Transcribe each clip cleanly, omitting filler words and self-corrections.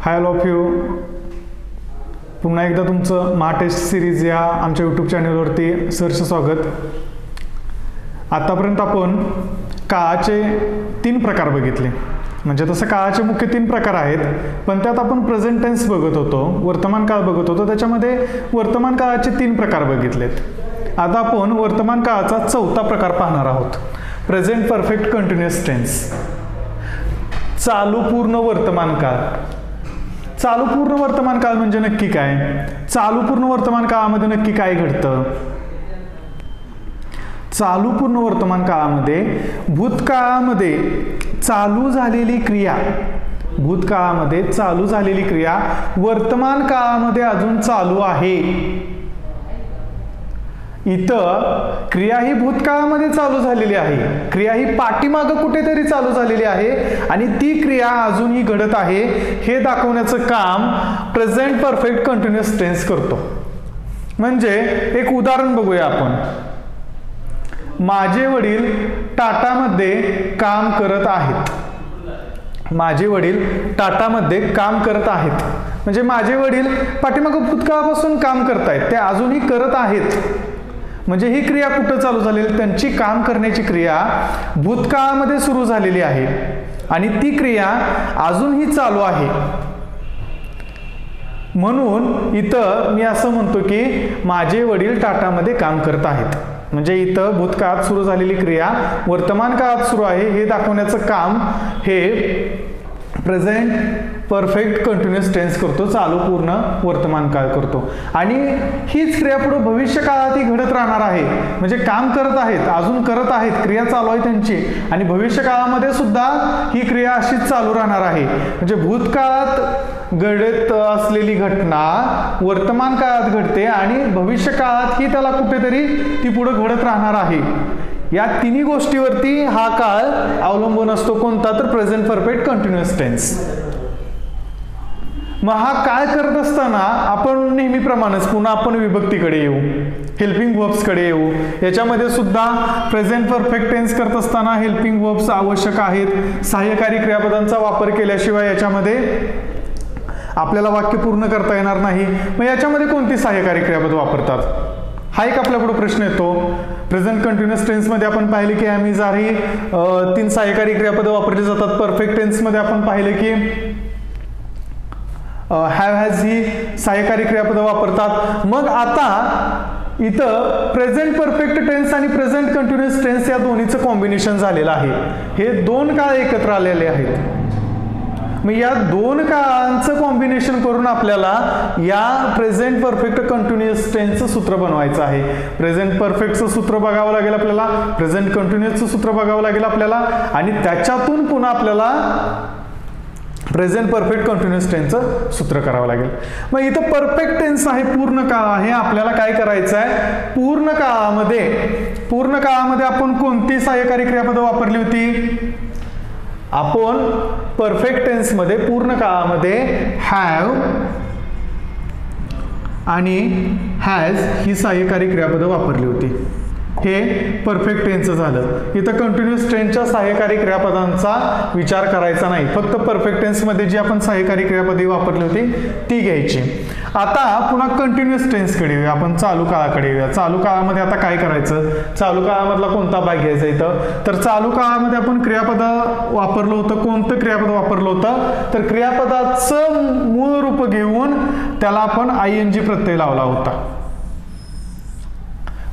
Hi all of you. पुन्हा एकदा तुमचं महाटेस्ट सिरीज या आमच्या यूट्यूब चॅनलवरती सहर्ष स्वागत. आतापर्यंत आपण काळाचे 3 प्रकार बघितले. म्हणजे तसं काळाचे मुख्य 3 प्रकार आहेत, पण त्यात आपण प्रेझेंट टेन्स बघत होतो, वर्तमान काळ बघत होतो. त्याच्यामध्ये वर्तमान काळाचे 3 प्रकार बघितलेत. आता आपण वर्तमान काळाचा 4था प्रकार पाहणार आहोत, प्रेझेंट परफेक्ट कंटिन्युअस टेन्स, चालू पूर्ण वर्तमान काळ. चालू पूर्ण वर्तमान काळ म्हणजे नक्की काय? चालू पूर्ण वर्तमान काळामध्ये नक्की काय घडतं? चालू पूर्ण वर्तमान काळामध्ये भूतकाळामध्ये चालू झालेली क्रिया, भूतकाळामध्ये चालू झालेली क्रिया वर्तमान काळामध्ये अजून चालू आहे. इथं क्रिया ही भूतकाळामध्ये चालू झालेली आहे, क्रिया ही पाठीमागं कुठेतरी चालू झालेली आहे आणि ती क्रिया अजूनही घडत आहे हे दाखवण्याचं काम प्रेझेंट परफेक्ट कंटिन्युअस टेन्स करतो. म्हणजे एक उदाहरण बघूया आपण. माझे वडील टाटामध्ये काम करत आहेत. माझे वडील टाटामध्ये काम करत आहेत म्हणजे माझे वडील पाठीमागं भूतकाळापासून काम करत आहेत, ते अजूनही करत आहेत. म्हणजे ही क्रिया कुठं चालू झालेली? त्यांची काम करण्याची क्रिया भूतकाळामध्ये सुरू झालेली आहे आणि ती क्रिया अजूनही चालू आहे. म्हणून इथं मी असं म्हणतो की माझे वडील टाटामध्ये काम करत आहेत. म्हणजे इथं भूतकाळात सुरू झालेली क्रिया वर्तमान काळात सुरू आहे हे दाखवण्याचं काम हे प्रेझेंट परफेक्ट कंटिन्युअस टेन्स करतो, चालू पूर्ण वर्तमान काळ करतो. आणि हीच क्रिया पुढे भविष्य काळातही घडत राहणार आहे. म्हणजे काम करत आहेत, अजून करत आहेत, क्रिया चालू आहे त्यांची, आणि भविष्य काळामध्ये सुद्धा ही क्रिया अशीच चालू राहणार आहे. म्हणजे भूतकाळात घडत असलेली घटना वर्तमान काळात घडते आणि भविष्य काळातही त्याला कुठेतरी ती पुढे घडत राहणार आहे. या तिन्ही गोष्टीवरती हा काळ अवलंबून असतो. कोणता? तर प्रेझेंट परफेक्ट कंटिन्युअस टेन्स. मग हा काय करत असताना आपण नेहमीप्रमाणेच पुन्हा आपण विभक्तीकडे येऊ, हेल्पिंग वर्ब्सकडे येऊ. याच्यामध्ये सुद्धा प्रेझेंट परफेक्ट टेन्स करत असताना हेल्पिंग वर्ब्स आवश्यक आहेत. सहाय्यकारी क्रियापदांचा वापर केल्याशिवाय याच्यामध्ये आपल्याला वाक्य पूर्ण करता येणार नाही. मग याच्यामध्ये कोणती सहाय्यकारी क्रियापद वापरतात हा एक आपल्यापुढे प्रश्न येतो. प्रेझेंट कंटिन्युअस टेन्समध्ये आपण पाहिले की एम इज आर ही 3 सहाय्यकारी क्रियापदं वापरली जातात. परफेक्ट टेन्समध्ये आपण पाहिले की हॅव हॅज ही सहाय्यकारी क्रियापदं वापरतात. मग आता इथं प्रेझेंट परफेक्ट टेन्स आणि प्रेझेंट कंटिन्युअस टेन्स या दोन्हीचं कॉम्बिनेशन झालेलं आहे. हे 2 काळ एकत्र आलेले आहेत. मग या 2 काळांचं कॉम्बिनेशन करून आपल्याला या प्रेझेंट परफेक्ट कंटिन्युअस टेन्सचं सूत्र बनवायचं आहे. प्रेझेंट परफेक्टचं सूत्र बघावं लागेल आपल्याला, प्रेझेंट कंटिन्युअसचं सूत्र बघावं लागेल आपल्याला, आणि त्याच्यातून पुन्हा आपल्याला प्रेझेंट परफेक्ट कंटिन्युअस टेन्सचं सूत्र करावं लागेल. मग इथं परफेक्ट टेन्स आहे, पूर्ण काळ आहे. आपल्याला काय करायचं आहे? पूर्ण काळामध्ये आपण कोणती सहाय्यकारी क्रियापदं वापरली होती? आपण परफेक्ट टेन्समध्ये पूर्ण काळामध्ये हॅव आणि हॅज ही सहाय्यकारी क्रियापदं वापरली होती. हे परफेक्ट टेन्सचं झालं. इथं कंटिन्युअस टेन्सच्या सहाय्यकारी क्रियापदांचा विचार करायचा नाही, फक्त परफेक्ट टेन्समध्ये जी आपण सहाय्यकारी क्रियापदे वापरली होती ती घ्यायची. आता पुन्हा कंटिन्युअस टेन्सकडे येऊया, आपण चालू काळाकडे येऊया. चालू काळामध्ये आता काय करायचं? चालू काळामधला कोणता भाग घ्यायचा इथं? तर चालू काळामध्ये आपण क्रियापद वापरलं होतं. कोणतं क्रियापद वापरलं होतं? तर क्रियापदाचं मूळ रूप घेऊन त्याला आपण ING प्रत्यय लावला होता.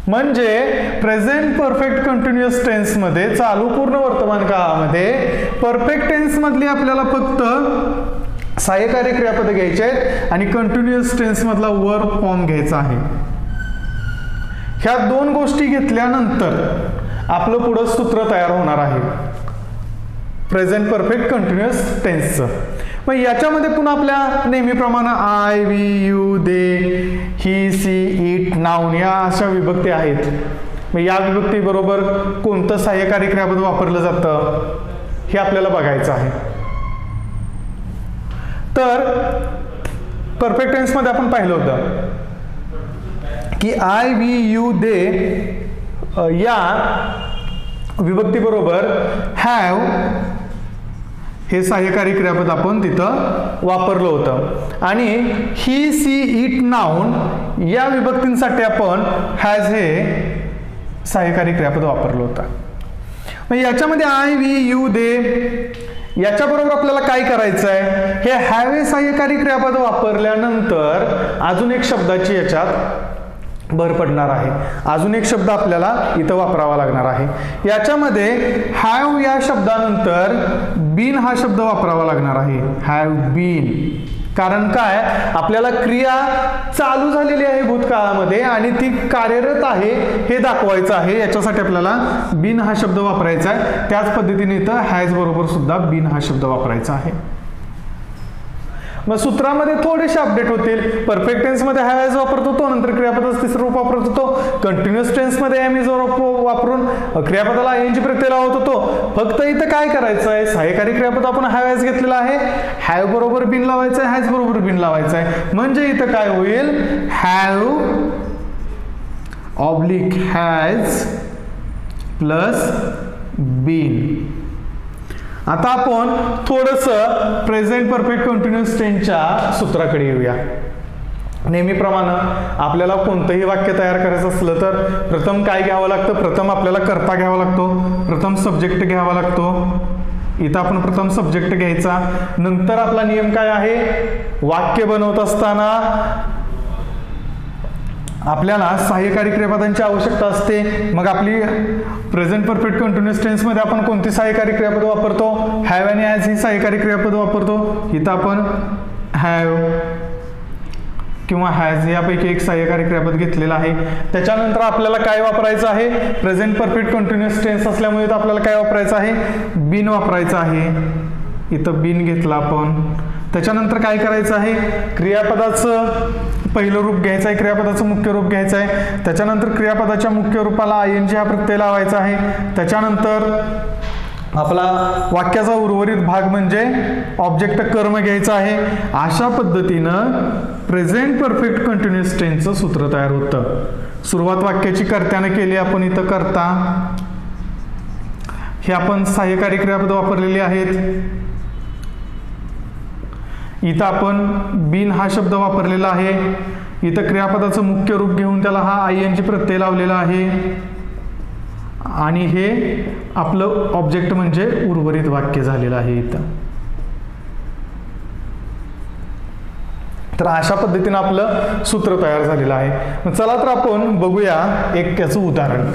म्हणजे प्रेझेंट परफेक्ट कंटिन्युअस टेन्स मध्ये, चालू पूर्ण वर्तमान काळामध्ये परफेक्ट टेन्स मधली आपल्याला फक्त सहाय्यकारी क्रियापद घ्यायचे आहेत आणि कंटिन्युअस टेन्स मधला वर्ब फॉर्म घ्यायचा आहे. ह्या 2 गोष्टी घेतल्यानंतर आपलं पुढं सूत्र तयार होणार आहे प्रेझेंट परफेक्ट कंटिन्युअस टेन्सचं. मग याच्यामध्ये पुन्हा आपल्या नेहमीप्रमाणे I, we, you, they, he, she, it, noun या अशा विभक्ती आहेत. मग या विभक्ती बरोबर कोणतं सहाय्यकारी क्रियापद वापरलं जातं हे आपल्याला बघायचं आहे. तर परफेक्ट टेन्समध्ये आपण पाहिलं होतं की आय, वी, यू, दे या विभक्ती बरोबर हॅव हे सहाय्यकारी क्रियापद आपण तिथं वापरलं होतं. आणि ही, सी, इट, नाउन या विभक्तींसाठी आपण हॅज हे सहाय्यकारी क्रियापद वापरलं होतं. मग याच्यामध्ये आय, वी, यू, दे याच्याबरोबर आपल्याला काय करायचं आहे, हे हॅव हे सहाय्यकारी क्रियापद वापरल्यानंतर अजून एक शब्दाची याच्यात भर पडणार आहे. अजून एक शब्द आपल्याला इथं वापरावा लागणार आहे. याच्यामध्ये हॅव या शब्दानंतर बीन हा शब्द वापरावा लागणार आहे. Have been. कारण काय, आपल्याला क्रिया चालू झालेली आहे भूतकाळामध्ये आणि ती कार्यरत आहे हे दाखवायचं आहे. याच्यासाठी आपल्याला बीन हा शब्द वापरायचा आहे. त्याच पद्धतीने इथं हॅज बरोबर सुद्धा बीन हा शब्द वापरायचा आहे. मग सूत्रामध्ये थोडेसे अपडेट होतील. परफेक्ट टेन्स मध्ये हॅव वापरत होतो, नंतर क्रियापदाचं तिसरं रूप वापरत होतो. कंटिन्युअस टेन्स मध्ये एम इज वापरून क्रियापदाला ing प्रत्यय लावत होतो. फक्त इथं काय करायचं आहे, सहाय्यकारी क्रियापद आपण हॅव घेतलेला आहे, हॅव बरोबर बिन लावायचं आहे, हॅज बरोबर बिन लावायचं आहे. म्हणजे इथं काय होईल, have oblique has plus been. आता आपण थोडंसं प्रेझेंट परफेक्ट कंटिन्युअस टेन्सच्या सूत्राकडे येऊया. नेहमीप्रमाणे आपल्याला कोणतंही वाक्य तयार करायचं असलं तर प्रथम काय घ्यावं लागतं, प्रथम आपल्याला कर्ता घ्यावा लागतो, प्रथम सब्जेक्ट घ्यावा लागतो. इथं आपण प्रथम सब्जेक्ट घ्यायचा. नंतर आपला नियम काय आहे, वाक्य बनवत असताना आपल्याला सहाय्यकारी क्रियापदांची आवश्यकता असते. मग आपली प्रेझेंट परफेक्ट कंटिन्युअस टेन्स मध्ये आपण कोणती सहाय्यकारी क्रियापद वापरतो, हॅव आणि ॲज ही सहाय्यकारी क्रियापद वापरतो. इथं आपण हॅव किंवा हॅज यापैकी एक सहाय्यकारी क्रियापद घेतलेला आहे. त्याच्यानंतर आपल्याला काय वापरायचं आहे, प्रेझेंट परफेक्ट कंटिन्युअस टेन्स असल्यामुळे इथं आपल्याला काय वापरायचं आहे, बीन वापरायचं आहे. इथं बीन घेतला आपण. त्याच्यानंतर काय करायचं आहे, क्रियापदाचं पहिलं रूप घ्यायचं आहे, क्रियापदाचं मुख्य रूप घ्यायचं आहे. त्याच्यानंतर क्रियापदाच्या मुख्य रूपाला ing हा प्रत्यय लावायचा आहे. त्याच्यानंतर आपला वाक्याचा उर्वरित भाग म्हणजे ऑब्जेक्ट कर्म घ्यायचा आहे. अशा पद्धतीनं प्रेझेंट परफेक्ट कंटिन्युअस टेन्सचं सूत्र तयार होतं. सुरुवात वाक्याची कर्त्यानं केली, आपण इथं करता हे आपण सहाय्यकारी क्रियापद वापरलेली आहेत. इथं आपण बीन हा शब्द वापरलेला आहे. इथं क्रियापदाचं मुख्य रूप घेऊन त्याला हा ing प्रत्यय लावलेला आहे. आणि हे आपलं ऑब्जेक्ट म्हणजे उर्वरित वाक्य झालेलं आहे इथं. तर अशा पद्धतीनं आपलं सूत्र तयार झालेलं आहे. चला तर आपण बघूया एक त्याचं उदाहरण.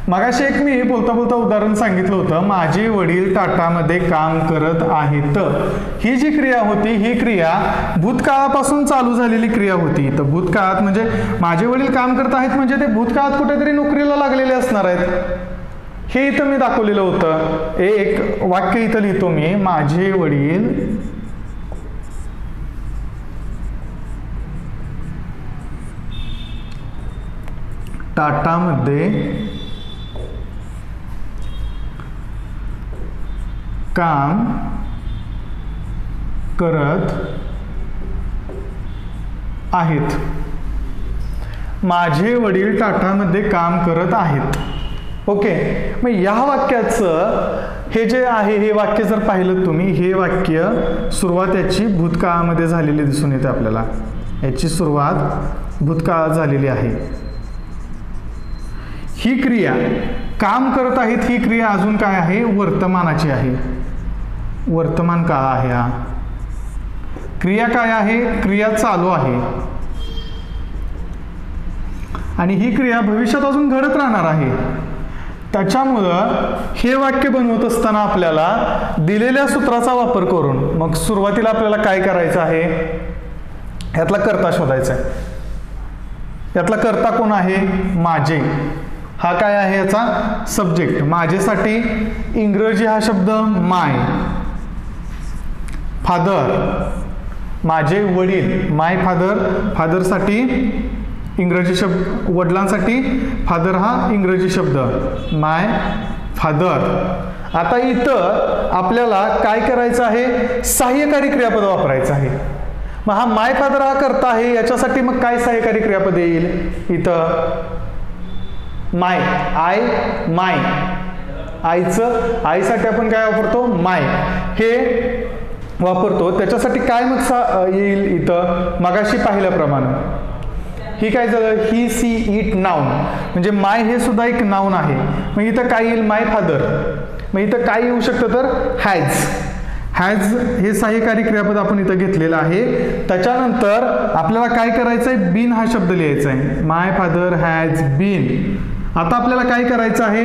मगाशी एक मी बोलता बोलता उदाहरण सांगितलं होतं, माझे वडील टाटामध्ये काम करत आहेत. ही जी क्रिया होती ही क्रिया भूतकाळापासून चालू झालेली क्रिया होती. तर भूतकाळात म्हणजे माझे वडील काम करत आहेत म्हणजे ते भूतकाळात कुठेतरी नोकरीला लागलेले असणार आहेत. हे इथं मी दाखवलेलं होतं. एक वाक्य इथं लिहितो मी, माझे वडील टाटामध्ये काम करत आहेत. माझे वडील टाटामध्ये काम करत आहेत. ओके. मग या वाक्याचं हे जे आहे हे वाक्य जर पाहिलं तुम्ही, हे वाक्य सुरुवात याची भूतकाळामध्ये झालेली दिसून येते आपल्याला. याची सुरुवात भूतकाळात झालेली आहे. ही क्रिया काम करत आहेत, ही क्रिया अजून काय आहे, वर्तमानाची आहे. वर्तमान काळ आहे. हा क्रिया काय आहे, क्रिया चालू आहे आणि ही क्रिया भविष्यात अजून घडत राहणार आहे. त्याच्यामुळं हे वाक्य बनवत असताना आपल्याला दिलेल्या सूत्राचा वापर करून मग सुरुवातीला आपल्याला काय करायचं आहे, यातला कर्ता शोधायचा आहे. यातला कर्ता कोण आहे, माझे. हा काय आहे, याचा सब्जेक्ट. माझेसाठी इंग्रजी हा शब्द माय. फादर माझे वडील, माय फादर. फादरसाठी इंग्रजी शब्द, वडिलांसाठी फादर हा इंग्रजी शब्द, माय फादर. आता इथं आपल्याला काय करायचं आहे, सहाय्यकारी क्रियापद वापरायचं आहे. मग हा माय फादर हा कर्ता आहे, याच्यासाठी मग काय सहाय्यकारी क्रियापद येईल, इथं माय, आय माय. आईसाठी आपण काय वापरतो, माय हे वापरतो. त्याच्यासाठी काय मग येईल इथं, मगाशी पाहिल्याप्रमाणे ही काय झालं, ही सी इट नाऊन, म्हणजे माय हे सुद्धा एक नाऊन आहे. मग इथं काय येईल, माय फादर. मग इथं काय येऊ शकतं तर हॅज हे सहाय्यकारी क्रियापद आपण इथं घेतलेलं आहे. त्याच्यानंतर आपल्याला काय करायचं आहे, बीन हा शब्द लिहायचा आहे. माय फादर हॅज बीन. आता आपल्याला काय करायचं आहे,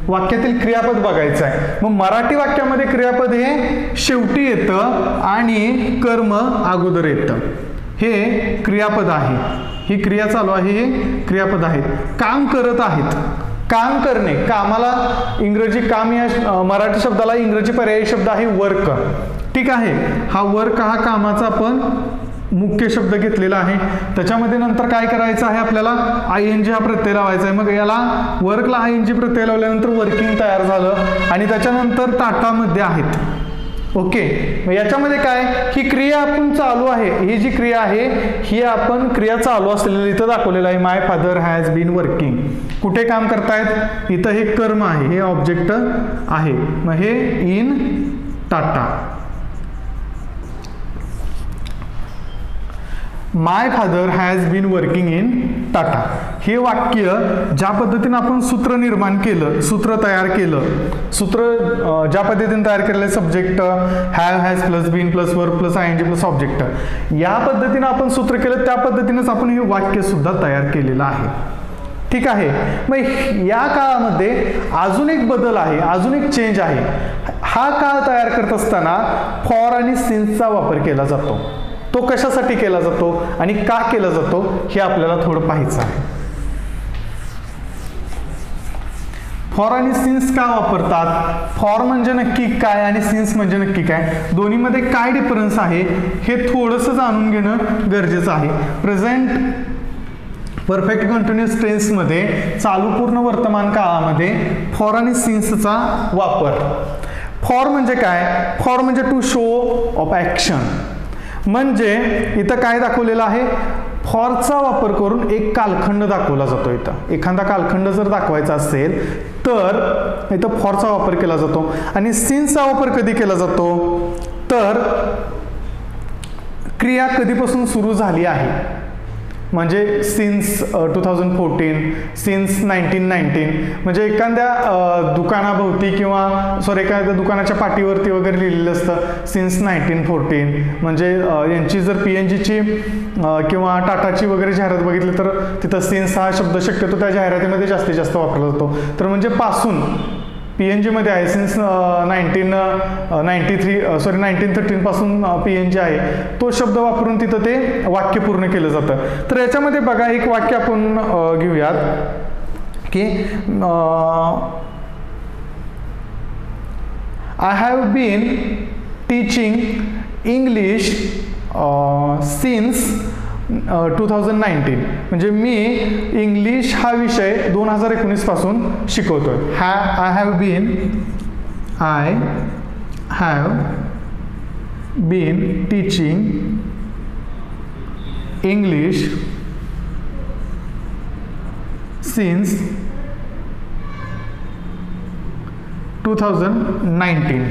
वाक्यातील क्रियापद बघायचं आहे. मग मराठी वाक्यामध्ये क्रियापद हे शेवटी येतं आणि कर्म अगोदर येतं. हे क्रियापद आहे, ही क्रिया चालू आहे, हे क्रियापद आहेत. काम करत आहेत, काम करणे, कामाला इंग्रजी काम या मराठी शब्दाला इंग्रजी पर्यायी शब्द आहे वर्क. ठीक आहे, हा वर्क हा कामाचा आपण मुख्य शब्द घेतलेला आहे. त्याच्यामध्ये नंतर काय करायचं आहे, आपल्याला ING हा प्रत्यय लावायचा आहे. मग याला वर्कला ING प्रत्यय लावल्यानंतर वर्किंग तयार झालं आणि त्याच्यानंतर टाटामध्ये आहेत. ओके, मग याच्यामध्ये काय, ही क्रिया आपण चालू आहे, ही जी क्रिया आहे ही आपण क्रिया चालू असलेली इथं दाखवलेलं आहे. माय फादर हॅज बीन वर्किंग. कुठे काम करतायत, इथं हे कर्म आहे, हे ऑब्जेक्ट आहे. मग हे in Tata. My father has been working in Tata. हे वाक्य ज्या पद्धतीने आपण सूत्र निर्माण केलं, सूत्र तयार केलं, सूत्र ज्या पद्धतीने तयार केलेलं, subject have has plus been plus verb plus ING plus object, या पद्धतीने आपण सूत्र केलं, त्या पद्धतीनेच आपण हे वाक्य सुद्धा तयार केलेलं आहे. ठीक आहे, मग या काळामध्ये अजून एक बदल आहे, अजून एक चेंज आहे. हा काळ तयार करत असताना फॉर आणि सिन्सचा वापर केला जातो. तो कशासाठी केला जातो आणि का केला जातो हे आपल्याला थोडं पाहायचं आहे. फॉर आणि सिन्स का वापरतात, फॉर म्हणजे नक्की काय आणि सिन्स म्हणजे नक्की काय, दोन्हीमध्ये काय डिफरन्स आहे हे थोडंसं जाणून घेणं गरजेचं आहे. प्रेझेंट परफेक्ट कंटिन्युअस टेन्समध्ये चालू पूर्ण वर्तमान काळामध्ये फॉर आणि सिन्सचा वापर. फॉर म्हणजे काय, फॉर म्हणजे टू शो ऑफ ॲक्शन. म्हणजे इथं काय दाखवलेलं आहे, फॉरचा वापर करून एक कालखंड दाखवला जातो. इथं एखादा कालखंड जर दाखवायचा असेल तर इथं फॉरचा वापर केला जातो. आणि सिन्सचा वापर कधी केला जातो तर क्रिया कधीपासून सुरू झाली आहे, म्हणजे सिन्स 2014, सिन्स 1919, म्हणजे एखाद्या दुकानाभोवती किंवा एखाद्या दुकानाच्या पाठीवरती वगैरे लिहिलेलं असतं सिन्स 1914. म्हणजे यांची जर PNGची किंवा टाटाची वगैरे जाहिरात बघितली तर तिथं सिन्स हा शब्द शक्यतो त्या जाहिरातीमध्ये जास्तीत जास्त वापरला जातो. तर म्हणजे पासून PNG मध्ये आहे, सिन्स 1913 पासून PNG आहे, तो शब्द वापरून तिथं ते वाक्य पूर्ण केलं जातं. तर याच्यामध्ये बघा एक वाक्य आपण घेऊयात की I have been teaching English since 2019. म्हणजे मी इंग्लिश हा विषय 2019 पासून शिकवतोय. I have been teaching English since 2019.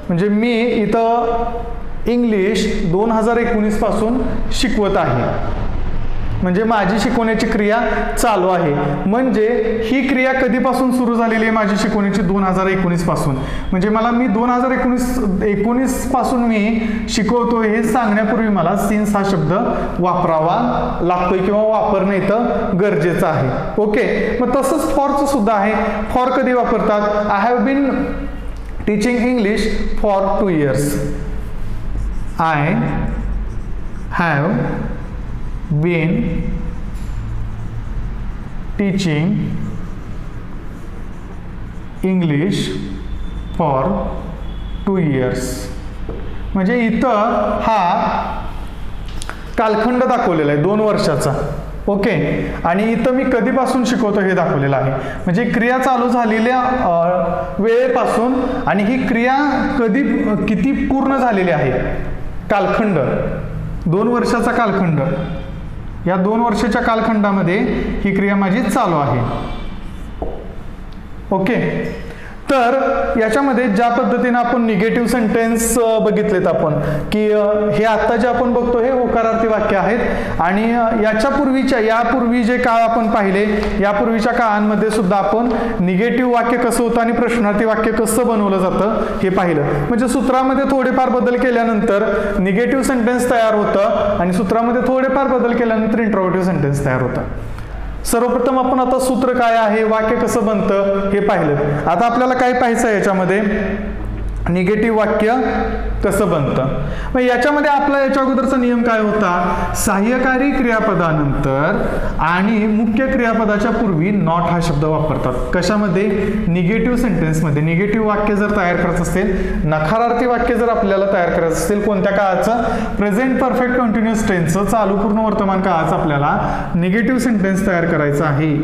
म्हणजे मी इथं इंग्लिश 2019 पासून शिकवत आहे, म्हणजे माझी शिकवण्याची क्रिया चालू आहे. म्हणजे ही क्रिया कधीपासून सुरू झालेली आहे, माझी शिकवण्याची 2019 पासून. म्हणजे मी 2019 पासून मी शिकवतोय हे सांगण्यापूर्वी मला सिन्स हा शब्द वापरावा लागतोय किंवा वापरणं इथं गरजेचं आहे. ओके, मग तसंच फॉरचं सुद्धा आहे. फॉर कधी वापरतात, I have been teaching English for 2 years. I have been teaching English for 2 years. म्हणजे इथं हा कालखंड दाखवलेला आहे 2 वर्षाचा. ओके, आणि इथं मी कधीपासून शिकवतो हे दाखवलेलं आहे. म्हणजे क्रिया चालू झालेल्या वेळेपासून आणि ही क्रिया किती पूर्ण झालेली आहे, कालखंड 2 वर्षाचा कालखंड. या 2 वर्षाच्या कालखंडामध्ये ही क्रिया माझी चालू आहे. ओके, तर याच्यामध्ये ज्या पद्धतीने आपण निगेटिव्ह सेंटेन्स बघितलेत आपण, की हे आता जे आपण बघतो हे होकारार्थी वाक्य आहेत, आणि यापूर्वी जे काळ आपण पाहिले, यापूर्वीच्या काळांमध्ये सुद्धा आपण निगेटिव्ह वाक्य कसं होतं आणि प्रश्नार्थी वाक्य कसं बनवलं जातं हे पाहिलं. म्हणजे सूत्रामध्ये थोडेफार बदल केल्यानंतर निगेटिव्ह सेंटेन्स तयार होतं आणि सूत्रामध्ये थोडेफार बदल केल्यानंतर इंट्रोगेटिव्ह सेंटेन्स तयार होतं. सर्वप्रथम आपण आता सूत्र काय आहे, वाक्य कसं बनतं हे पाहिलं. आता आपल्याला काय पाहायचं आहे, याच्यामध्ये निगेटिव्ह वाक्य कसं बनतं. मग याच्यामध्ये आपला याच्या अगोदरचा नियम काय होता, सहाय्यकारी क्रियापदानंतर आणि मुख्य क्रियापदाच्या पूर्वी नॉट हा शब्द वापरतात. कशामध्ये, निगेटिव्ह सेंटेन्समध्ये. निगेटिव्ह वाक्य जर तयार करायचं असेल, नकारार्थी वाक्य जर आपल्याला तयार करायचं असेल, कोणत्या काळाचं, प्रेझेंट परफेक्ट कंटिन्युअस टेन्सचं, चालू पूर्ण वर्तमान काळाचं आपल्याला निगेटिव्ह सेंटेन्स तयार करायचं आहे,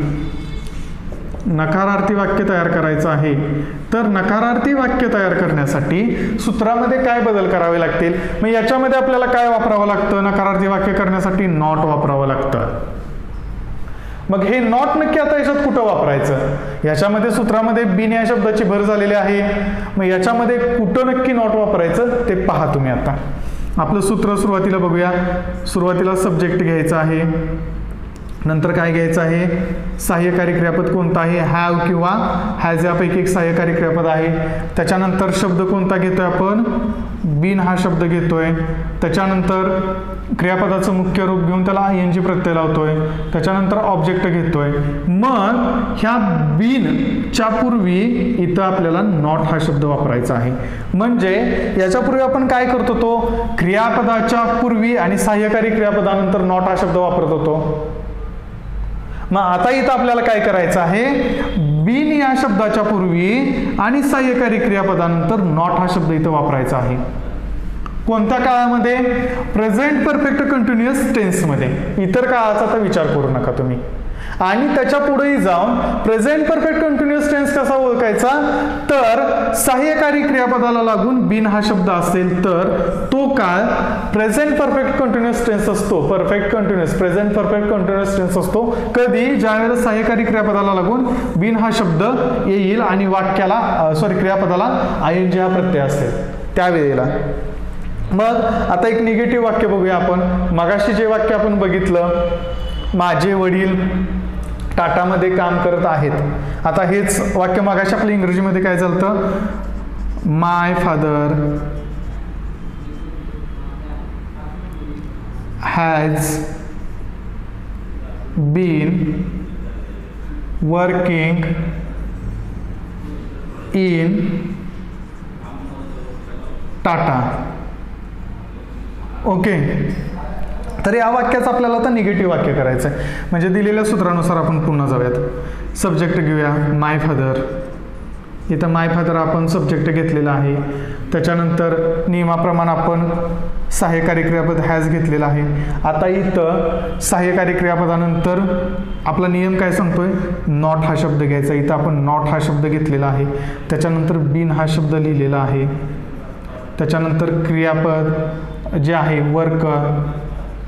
नकारार्थी वाक्य तयार करायचं आहे. तर नकारार्थी वाक्य तयार करण्यासाठी सूत्रामध्ये काय बदल करावे लागतील. मग याच्यामध्ये आपल्याला काय वापरावं लागतं, नकारार्थी वाक्य करण्यासाठी नॉट वापरावं लागतं. मग हे नॉट नक्की आता याच्यात कुठं वापरायचं, याच्यामध्ये सूत्रामध्ये बिन या शब्दाची भर झालेली आहे. मग याच्यामध्ये कुठं नक्की नॉट वापरायचं ते पहा तुम्ही. आता आपलं सूत्र सुरुवातीला बघूया. सुरुवातीला सब्जेक्ट घ्यायचा आहे, नंतर काय घ्यायचं आहे, सहाय्यकारी क्रियापद कोणता आहे, हॅव किंवा हॅज यापैकी एक सहाय्यकारी क्रियापद आहे. त्याच्यानंतर शब्द कोणता घेतोय आपण, बिन हा शब्द घेतोय. त्याच्यानंतर क्रियापदाचं मुख्य रूप घेऊन त्याला आयएनजी प्रत्यय लावतोय. त्याच्यानंतर ऑब्जेक्ट घेतोय. मग ह्या बिनच्या पूर्वी इथं आपल्याला नॉट हा शब्द वापरायचा आहे. म्हणजे याच्यापूर्वी आपण काय करत होतो, क्रियापदाच्या पूर्वी आणि सहाय्यकारी क्रियापदानंतर नॉट हा शब्द वापरत होतो. मग आता इथं आपल्याला काय करायचं आहे, बिन या शब्दाच्या पूर्वी आणि सहाय्यकारी क्रियापदानंतर नॉट हा शब्द इथं वापरायचा आहे. कोणत्या काळामध्ये, प्रेझेंट परफेक्ट कंटिन्युअस टेन्समध्ये. इतर काळाचा तर विचार करू नका तुम्ही. आणि त्याच्या पुढेही जाऊन प्रेझेंट परफेक्ट कंटिन्युअस टेन्स कसा ओळखायचा, तर सहाय्यकारी क्रियापदाला लागून बिन हा शब्द असेल तर तो काळ प्रेझेंट परफेक्ट कंटिन्युअस टेन्स असतो. Perfect continuous, present perfect continuous tense असतो कधी, ज्यावेळेला सहाय्यकारी क्रियापदाला लागून बिन हा शब्द येईल आणि क्रियापदाला आयएनजी हा प्रत्यय असेल त्यावेळेला. मग आता एक निगेटिव्ह वाक्य बघूया आपण. मगाशी जे वाक्य आपण बघितलं, माझे वडील टाटामध्ये काम करत आहेत. आता हेच वाक्य मगाशी आपलं इंग्रजीमध्ये काय झालं, my father has been working in Tata. Okay, तर या वाक्याचं आपल्याला आता निगेटिव्ह वाक्य करायचं आहे. म्हणजे दिलेल्या सूत्रानुसार आपण पुन्हा जाऊयात. सब्जेक्ट घेऊया, माय फादर. इथं माय फादर आपण सब्जेक्ट घेतलेला आहे. त्याच्यानंतर नियमाप्रमाणे आपण सहाय्यकारी क्रियापद हॅज घेतलेला आहे. आता इथं सहाय्यकारी क्रियापदानंतर आपला नियम काय सांगतोय, नॉट हा शब्द घ्यायचा. इथं आपण नॉट हा शब्द घेतलेला आहे. त्याच्यानंतर बिन हा शब्द लिहिलेला आहे. त्याच्यानंतर क्रियापद जे आहे वर्क,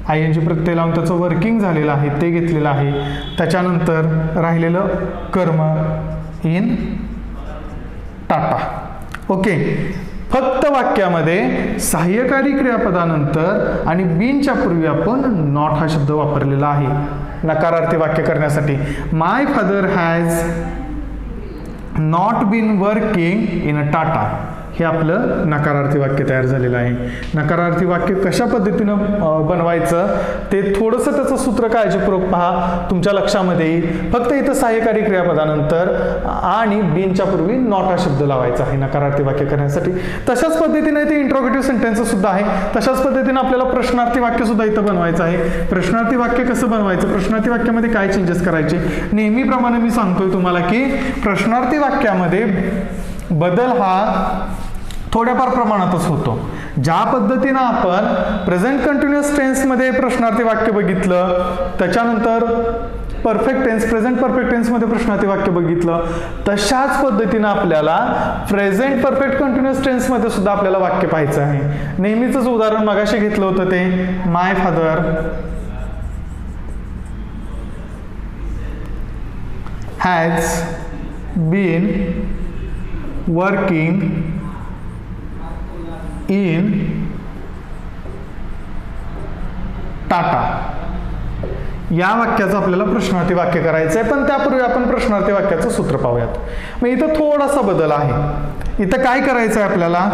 आयएनजी प्रत्यय लावून त्याचं वर्किंग झालेलं आहे ते घेतलेलं आहे. त्याच्यानंतर राहिलेलं कर्म इन टाटा. ओके, फक्त वाक्यामध्ये सहाय्यकारी क्रियापदानंतर आणि बिनच्या पूर्वी आपण नॉट हा शब्द वापरलेला आहे नकारार्थी वाक्य करण्यासाठी. My father has not been working in Tata, हे आपलं नकारार्थी वाक्य तयार झालेलं आहे. नकारार्थी वाक्य कशा पद्धतीनं बनवायचं ते थोडंसं त्याचं सूत्र काळजीपूर्वक पहा, तुमच्या लक्षामध्ये येईल. फक्त इथं सहाय्यकारी क्रियापदानंतर आणि बिनच्या पूर्वी नॉट हा शब्द लावायचा आहे नकारार्थी वाक्य करण्यासाठी. तशाच पद्धतीने ते इंट्रोगेटिव्ह सेंटेन्स सुद्धा आहे. तशाच पद्धतीने आपल्याला प्रश्नार्थी वाक्य सुद्धा इथं बनवायचं आहे. प्रश्नार्थी वाक्य कसं बनवायचं, प्रश्नार्थी वाक्यामध्ये काय चेंजेस करायचे, नेहमीप्रमाणे मी सांगतोय तुम्हाला की प्रश्नार्थी वाक्यामध्ये बदल हा थोड्याफार प्रमाणातच होतो. ज्या पद्धतीनं आपण प्रेझेंट कंटिन्युअस टेन्समध्ये प्रश्नार्थी वाक्य बघितलं, त्याच्यानंतर परफेक्ट टेन्स, प्रेझेंट परफेक्ट टेन्समध्ये प्रश्नार्थी वाक्य बघितलं, तशाच पद्धतीनं आपल्याला प्रेझेंट परफेक्ट कंटिन्युअस टेन्समध्ये सुद्धा आपल्याला वाक्य पाहायचं आहे. नेहमीच उदाहरण मगाशी घेतलं होतं ते my father has been working in Tata. या वाक्याचं आपल्याला प्रश्नार्थी वाक्य करायचं आहे, पण त्यापूर्वी आपण प्रश्नार्थी वाक्याचं सूत्र पाहूयात. मग इथं थोडासा बदल आहे. इथं काय करायचं आहे आपल्याला,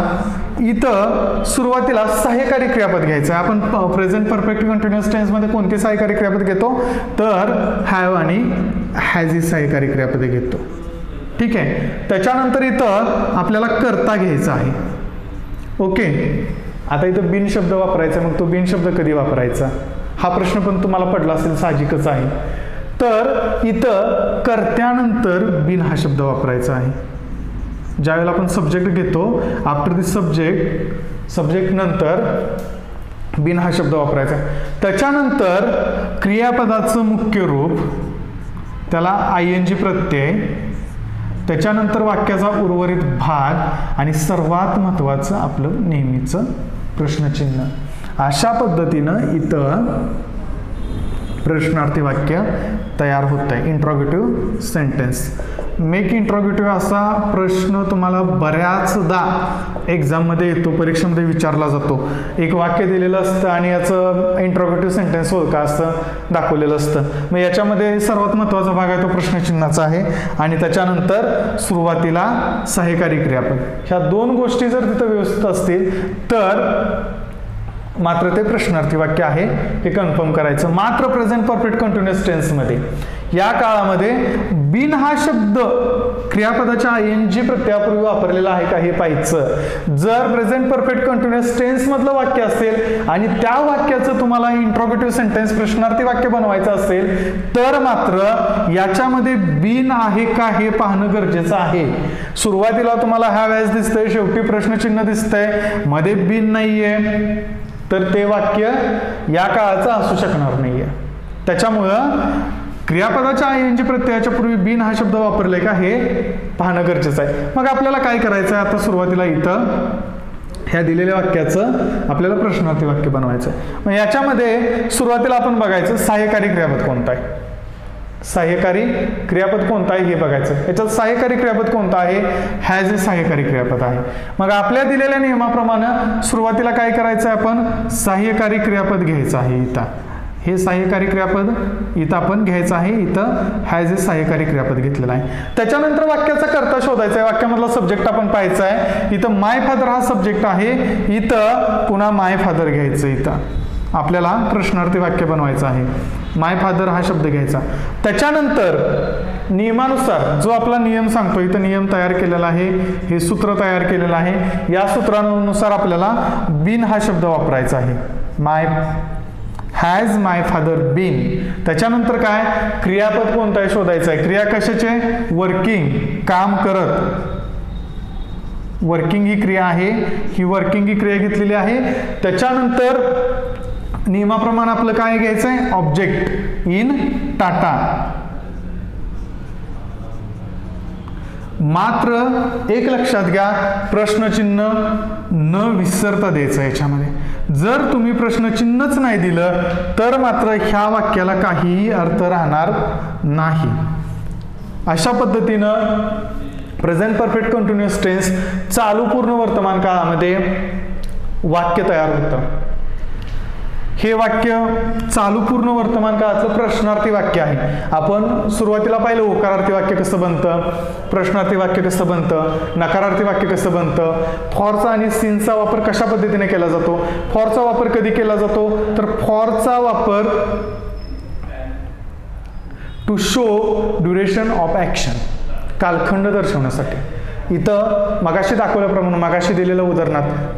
इथं सुरुवातीला सहाय्यकारी क्रियापद घ्यायचं आहे. आपण प्रेझेंट परफेक्ट कंटिन्युअस टेन्समध्ये कोणते सहाय्यकारी क्रियापद घेतो, तर हॅव आणि हॅज ही सहाय्यकारी क्रियापदे घेतो. ठीक आहे. त्याच्यानंतर इथं आपल्याला कर्ता घ्यायचा आहे. ओके. आता इथं बिन शब्द वापरायचा, मग तो बिन शब्द कधी वापरायचा हा प्रश्न पण तुम्हाला पडला असेल, साहजिकच आहे. तर इथं कर्त्यानंतर बिन हा शब्द वापरायचा आहे. ज्यावेळेला आपण सब्जेक्ट घेतो, आफ्टर दी सब्जेक्ट नंतर बिन हा शब्द वापरायचा. त्याच्यानंतर क्रियापदाचं मुख्य रूप, त्याला ING प्रत्यय, त्याच्यानंतर वाक्याचा उर्वरित भाग आणि सर्वात महत्त्वाचं आपलं नेहमीचं प्रश्नचिन्ह. अशा पद्धतीनं इथं प्रश्नार्थी वाक्य तयार होत आहे. Interrogative sentence. मेक इंट्रोगेटिव्ह असा प्रश्न तुम्हाला बऱ्याचदा एक्झाममध्ये येतो, परीक्षेमध्ये विचारला जातो. एक वाक्य दिलेलं असतं आणि याचं इंट्रोगेटिव्ह सेंटेन्स होतं का असं दाखवलेलं असतं. मग याच्यामध्ये सर्वात महत्त्वाचा भाग आहे तो प्रश्नचिन्हाचा आहे आणि त्याच्यानंतर सुरुवातीला सहाय्यकारी क्रियापद. ह्या दोन गोष्टी जर तिथं व्यवस्थित असतील तर मात्र ते प्रश्नार्थी वाक्य आहे हे कन्फर्म करायचं. मात्र प्रेझेंट परफेक्ट कंटिन्युअस टेन्समध्ये या काळामध्ये बिन हा शब्द क्रियापदाच्या ING प्रत्ययापूर्वी वापरलेला आहे का हे पाहायचं. जर प्रेझेंट परफेक्ट कंटिन्युअस टेन्स मधलं वाक्य असेल आणि त्या वाक्याचं तुम्हाला इंट्रोगेटिव्ह सेंटेन्स प्रश्नार्थी वाक्य बनवायचं असेल तर मात्र याच्यामध्ये बिन आहे का हे पाहणं गरजेचं आहे. सुरुवातीला तुम्हाला हॅव हॅज दिसतंय, शेवटी प्रश्नचिन्ह दिसतंय, मध्ये बिन नाहीये, तर ते वाक्य या काळाचं असू शकणार नाहीये. त्याच्यामुळं क्रियापदाच्या ING प्रत्ययाच्या पूर्वी बिन हा शब्द वापरलाय का हे पाहणं गरजेचं आहे. मग आपल्याला काय करायचं आहे, आता सुरुवातीला इथं ह्या दिलेल्या वाक्याचं आपल्याला प्रश्नार्थी वाक्य बनवायचं आहे. मग याच्यामध्ये सुरुवातीला आपण बघायचं सहाय्यकारी क्रियापद कोणता आहे. सहाय्यकारी क्रियापद कोणता आहे हे बघायचं. याच्यात सहाय्यकारी क्रियापद कोणता आहे, हॅज हे सहाय्यकारी क्रियापद आहे. मग आपल्या दिलेल्या नियमाप्रमाणे सुरुवातीला काय करायचं आहे, आपण सहाय्यकारी क्रियापद घ्यायचं आहे. इथं हे सहाय्यकारी क्रियापद इथं आपण घ्यायचं आहे. इथं हॅज हे सहाय्यकारी क्रियापद घेतलेलं आहे. त्याच्यानंतर वाक्याचा कर्ता शोधायचा आहे. वाक्यामधला सब्जेक्ट आपण पाहायचा आहे. इथं माय फादर हा सब्जेक्ट आहे, इथं पुन्हा माय फादर घ्यायचं. इथं आपल्याला प्रश्नार्थी वाक्य बनवायचं आहे. माय फादर हा शब्द घ्यायचा. त्याच्यानंतर नियमानुसार जो आपला नियम सांगतो, इथं नियम तयार केलेला आहे, हे सूत्र तयार केलेलं आहे. या सूत्रानुसार आपल्याला बिन हा शब्द वापरायचा आहे. Has my father been. त्याच्यानंतर काय क्रियापद कोणतं आहे शोधायचं आहे. क्रिया कशाचे, वर्किंग, काम करत. वर्किंग ही क्रिया आहे, ही वर्किंग ही क्रिया घेतलेली आहे. त्याच्यानंतर नियमाप्रमाणे आपलं काय घ्यायचं आहे, ऑब्जेक्ट इन टाटा. मात्र एक लक्षात घ्या, प्रश्नचिन्ह न विसरता द्यायचं याच्यामध्ये. जर तुम्ही प्रश्नचिन्हच नाही दिलं तर मात्र ह्या वाक्याला काहीही अर्थ राहणार नाही. अशा पद्धतीनं प्रेझेंट परफेक्ट कंटिन्युअस टेन्स चालू पूर्ण वर्तमान काळामध्ये वाक्य तयार होतं. हे वाक्य चालू पूर्ण वर्तमान काळातलं प्रश्नार्थी वाक्य आहे. आपण सुरुवातीला पाहिलं होकारार्थी वाक्य कसं बनतं, प्रश्नार्थी वाक्य कसं बनतं, नकारार्थी वाक्य कसं बनतं. फॉरचा आणि सिनचा वापर कशा पद्धतीने केला जातो. फॉरचा वापर कधी केला जातो, तर फॉरचा वापर to show duration of action, कालखंड दर्शवण्यासाठी. इथं मगाशी दाखवल्याप्रमाणे, मगाशी दिलेलं उदाहरणात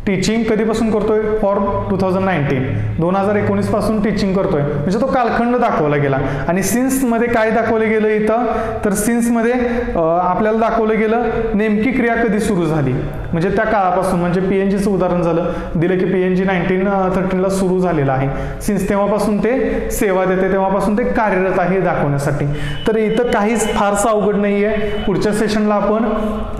टीचिंग कधीपासून करतोय, फॉर 2019 पासून टीचिंग करतोय, म्हणजे तो कालखंड दाखवला गेला. आणि सिन्स मध्ये काय दाखवलं गेलं इथं, तर सिन्स मध्ये आपल्याला दाखवलं गेलं नेमकी क्रिया कधी सुरू झाली, म्हणजे त्या काळापासून. म्हणजे PNGचं उदाहरण झालं दिलं की PNG 1913 ला सुरू झालेलं आहे. सिन्स तेव्हापासून ते सेवा देते, तेव्हापासून ते कार्यरत आहे दाखवण्यासाठी. तर इथं काहीच फारसं अवघड नाहीये. पुढच्या सेशनला आपण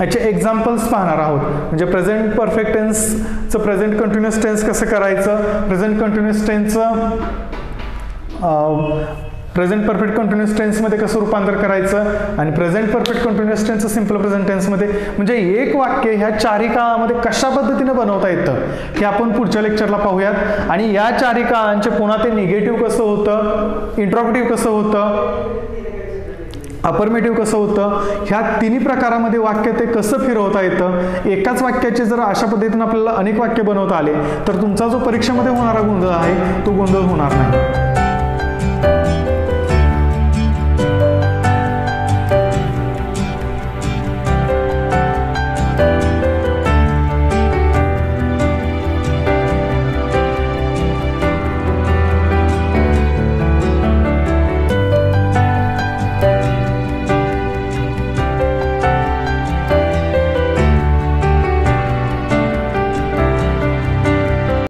याचे एक्झाम्पल्स पाहणार आहोत. म्हणजे प्रेझेंट परफेक्ट टेन्सचं प्रेझेंट कंटिन्युअस टेन्स कसं करायचं, प्रेझेंट कंटिन्युअस टेन्सचं प्रेझेंट परफेक्ट कंटिन्युअस टेन्समध्ये कसं रूपांतर करायचं आणि प्रेझेंट परफेक्ट कंटिन्युअस टेन्सचं सिंपल प्रेझेंट टेन्समध्ये, म्हणजे एक वाक्य ह्या चारही काळामध्ये कशा पद्धतीने बनवता येतं हे आपण पुढच्या लेक्चरला पाहूयात. आणि या चारही काळांचे पुन्हा ते निगेटिव्ह कसं होतं, इंट्रोगेटिव्ह कसं होतं, अफर्मेटिव्ह कसं होतं, ह्या तिन्ही प्रकारामध्ये वाक्य ते कसं फिरवता येतं. एकाच वाक्याचे जर अशा पद्धतीने आपल्याला अनेक वाक्य बनवता आले तर तुमचा जो परीक्षेमध्ये होणारा गोंधळ आहे तो गोंधळ होणार नाही.